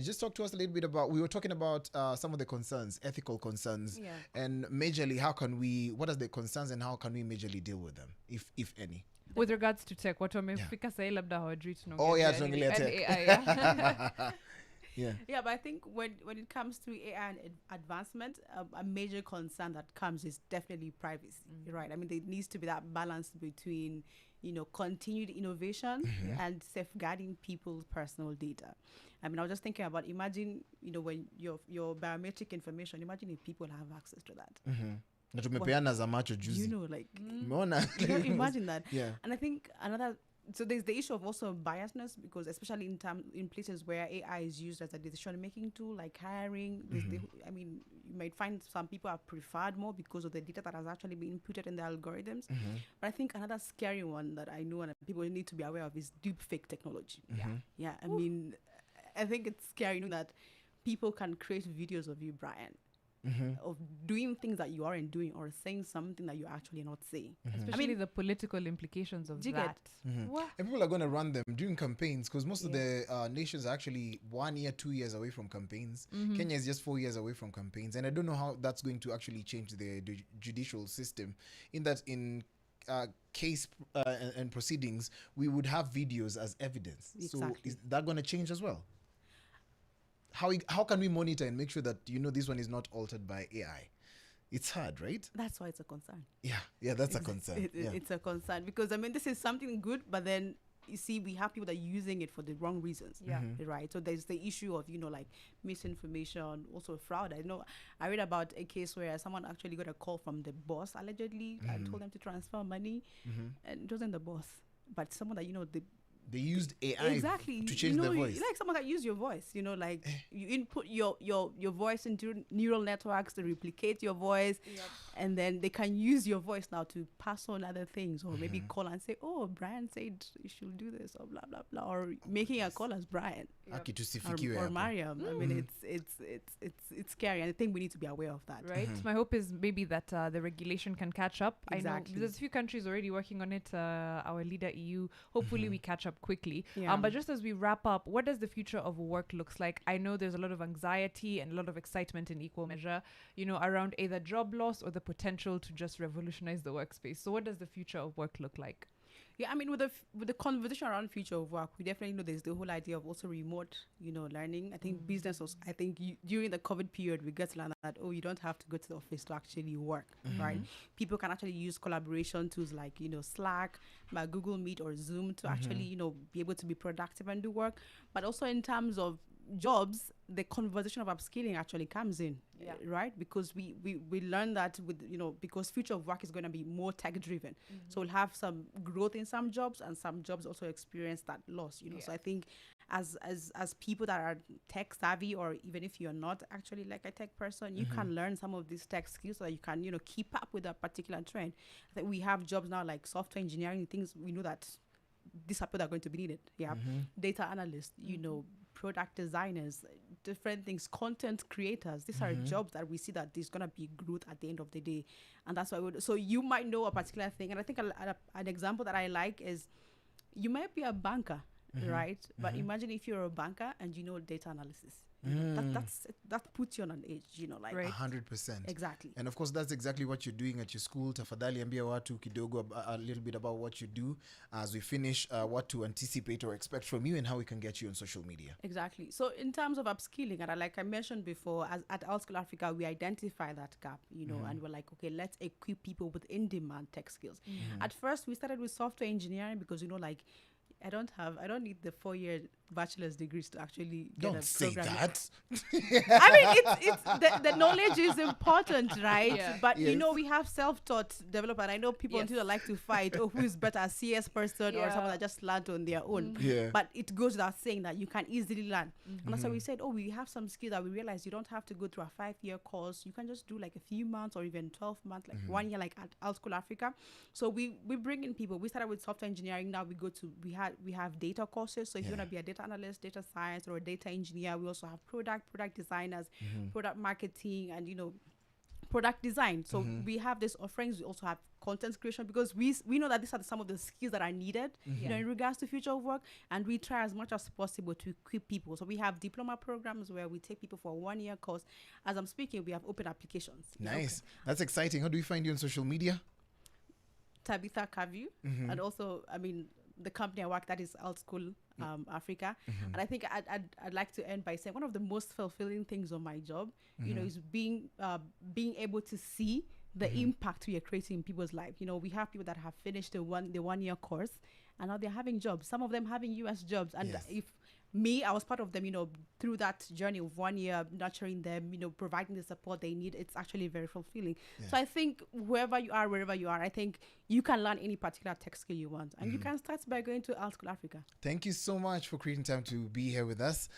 just talk to us a little bit about, we were talking about some of the concerns, ethical concerns, and majorly what are the concerns and how can we majorly deal with them, if any? With regards to tech, what wamefika sahi labda hawajui tunaongelea tech. AI. Yeah, but I think when it comes to AI and advancement, a major concern that comes is definitely privacy, right? I mean, there needs to be that balance between, continued innovation and safeguarding people's personal data. I mean, I was just thinking about, imagine, when your biometric information, imagine if people have access to that. Na tumepeana za macho juzi. Imagine that. Yeah. And I think so there's the issue of also biasness, because especially in places where AI is used as a decision-making tool, like hiring, I mean, you might find some people are preferred more because of the data that has actually been inputted in the algorithms. But I think another scary one that I know and people need to be aware of is deepfake technology. Yeah. I mean, I think it's scary that people can create videos of you, Brian, of doing things that you aren't doing or saying something that you're actually not saying. Especially the political implications of that. And people are going to run them during campaigns, because most of the nations are actually 1 year, 2 years away from campaigns. Kenya is just 4 years away from campaigns. And I don't know how that's going to actually change the judicial system, in that in case and proceedings, we would have videos as evidence. Exactly. So is that going to change as well? How can we monitor and make sure that this one is not altered by AI? It's hard, right? That's why it's a concern. Yeah, that's a concern. It's a concern, because I mean, this is something good, but then you see, we have people that are using it for the wrong reasons. Right. So there's the issue of like misinformation, also fraud. I read about a case where someone actually got a call from the boss allegedly and told them to transfer money, and it wasn't the boss, but someone that they used AI to change their voice. Like someone can use your voice, like you input your voice into neural networks to replicate your voice, and then they can use your voice now to pass on other things, or maybe call and say, oh, Brian said you should do this, or blah blah blah, or making a call as Brian or Mariam. I mean, it's scary, and I think we need to be aware of that. Right. My hope is maybe that the regulation can catch up. Exactly. I know there's a few countries already working on it. Our leader EU. Hopefully we catch up quickly. But just as we wrap up, what does the future of work looks like? I know there's a lot of anxiety and a lot of excitement in equal measure, around either job loss or the potential to just revolutionize the workspace. So what does the future of work look like? Yeah, I mean, with the conversation around future of work, we definitely know there's the whole idea of also remote, learning. I think business was, during the COVID period, we get to learn that, you don't have to go to the office to actually work, right? People can actually use collaboration tools like, Slack, Google Meet or Zoom to actually, be able to be productive and do work. But also in terms of jobs, the conversation of upskilling actually comes in, right? Because we learn that because future of work is going to be more tech driven. So we'll have some growth in some jobs, and some jobs also experience that loss, So I think as people that are tech savvy, or even if you're not actually like a tech person, you can learn some of these tech skills so that you can, keep up with a particular trend. I think we have jobs now like software engineering, things we know that these are people that are going to be needed. Data analysts, product designers, different things, content creators. These are jobs that we see that there's going to be growth at the end of the day. And that's why so you might know a particular thing. And I think an example that I like is, you might be a banker, right? But imagine if you're a banker and you know data analysis. That puts you on an edge, like 100%. Exactly. And of course, that's exactly what you're doing at your school. Tafadhali ambia watu kidogo a little bit about what you do as we finish, what to anticipate or expect from you, and how we can get you on social media. Exactly. So in terms of upskilling, and like I mentioned before, at Alt School Africa, we identify that gap, and we're like, okay, let's equip people with in-demand tech skills. At first, we started with software engineering because, I don't need the 4-year bachelor's degrees to actually get Don't say that. I mean, it's the knowledge is important, right? But we have self-taught developer, and I know people until like to fight, who is better, a CS person or someone that just learned on their own. But it goes without saying that you can easily learn. And that's why we said, we have some skill that we realize you don't have to go through a 5-year course. You can just do like a few months or even 12 months, like 1 year, like at Alt School Africa. So we bring in people. We started with software engineering. Now we have data courses. So if you want to be a data analyst, data science, or a data engineer, we also have product designers, product marketing, and product design. So we have these offerings. We also have content creation, because we know that these are some of the skills that are needed, in regards to future of work, and we try as much as possible to equip people. So we have diploma programs where we take people for a 1-year course. As I'm speaking, we have open applications. Nice. That's exciting. How do we find you on social media? Tabitha Kavu, and also, I mean, the company I work at is Alt School Africa. And I think I'd like to end by saying one of the most fulfilling things on my job, is being able to see the impact we are creating in people's life. We have people that have finished the 1-year course, and now they're having jobs. Some of them having US jobs. And I was part of them, through that journey of 1 year, nurturing them, providing the support they need. It's actually very fulfilling. So I think wherever you are, wherever you are, I think you can learn any particular tech skill you want. And you can start by going to Alt School Africa. Thank you so much for creating time to be here with us.